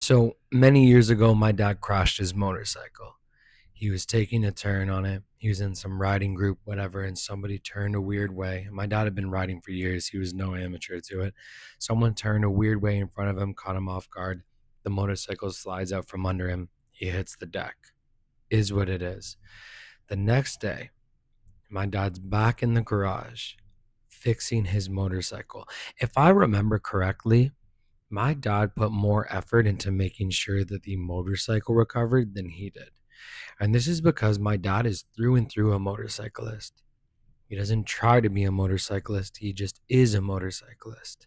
So many years ago, my dad crashed his motorcycle. He was taking a turn on it. He was in some riding group, whatever, and somebody turned a weird way. My dad had been riding for years. He was no amateur to it. Someone turned a weird way in front of him, caught him off guard. The motorcycle slides out from under him. He hits the deck. Is what it is. The next day, my dad's back in the garage fixing his motorcycle. If I remember correctly, my dad put more effort into making sure that the motorcycle recovered than he did. And this is because my dad is through and through a motorcyclist. He doesn't try to be a motorcyclist, he just is a motorcyclist.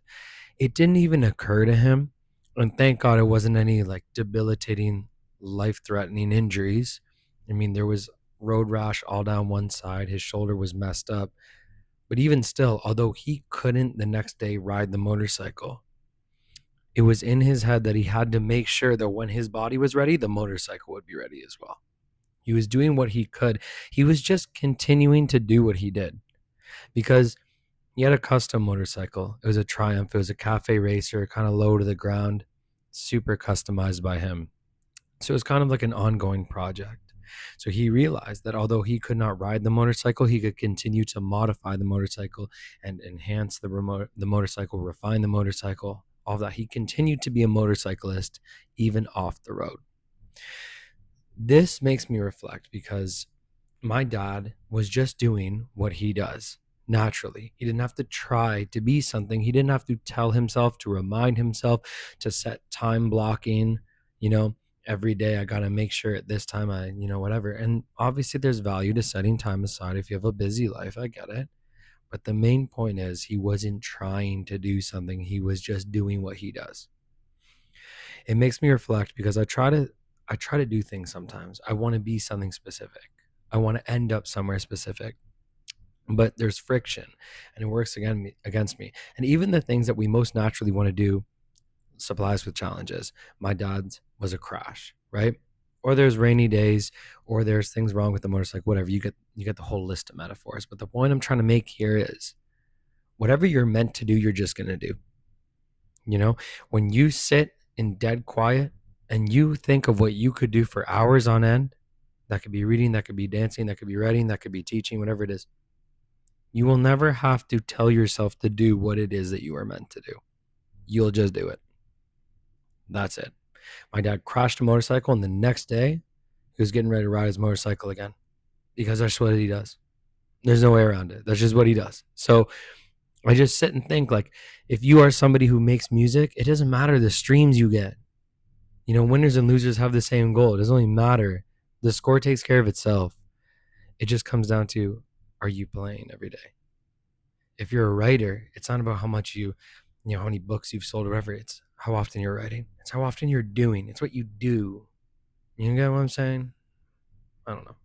It didn't even occur to him, and thank God it wasn't any like debilitating, life threatening injuries. I mean, there was road rash all down one side, his shoulder was messed up. But even still, although he couldn't the next day ride the motorcycle, it was in his head that he had to make sure that when his body was ready, the motorcycle would be ready as well. He was doing what he could. He was just continuing to do what he did because he had a custom motorcycle. It was a Triumph. It was a cafe racer, kind of low to the ground, super customized by him. So it was kind of like an ongoing project. So he realized that although he could not ride the motorcycle, he could continue to modify the motorcycle and enhance the motorcycle, refine the motorcycle, all that. He continued to be a motorcyclist even off the road. This makes me reflect because my dad was just doing what he does naturally. He didn't have to try to be something. He didn't have to tell himself, to remind himself, to set time blocking, you know, every day I got to make sure at this time whatever. And obviously there's value to setting time aside if you have a busy life. I get it. But the main point is he wasn't trying to do something. He was just doing what he does. It makes me reflect because I try to do things sometimes. I want to be something specific. I want to end up somewhere specific. But there's friction and it works against me. And even the things that we most naturally want to do supplies with challenges. My dad's was a crash, right? Or there's rainy days, or there's things wrong with the motorcycle, whatever. You get the whole list of metaphors. But the point I'm trying to make here is whatever you're meant to do, you're just gonna do. You know, when you sit in dead quiet and you think of what you could do for hours on end, that could be reading, that could be dancing, that could be writing, that could be teaching, whatever it is. You will never have to tell yourself to do what it is that you are meant to do. You'll just do it. That's it. My dad crashed a motorcycle, and the next day, he was getting ready to ride his motorcycle again because that's what he does. There's no way around it. That's just what he does. So I just sit and think like, if you are somebody who makes music, it doesn't matter the streams you get. You know, winners and losers have the same goal. It doesn't really matter. The score takes care of itself. It just comes down to, are you playing every day? If you're a writer, it's not about how much how many books you've sold or whatever. It's how often you're writing. It's how often you're doing. It's what you do. You get what I'm saying? I don't know.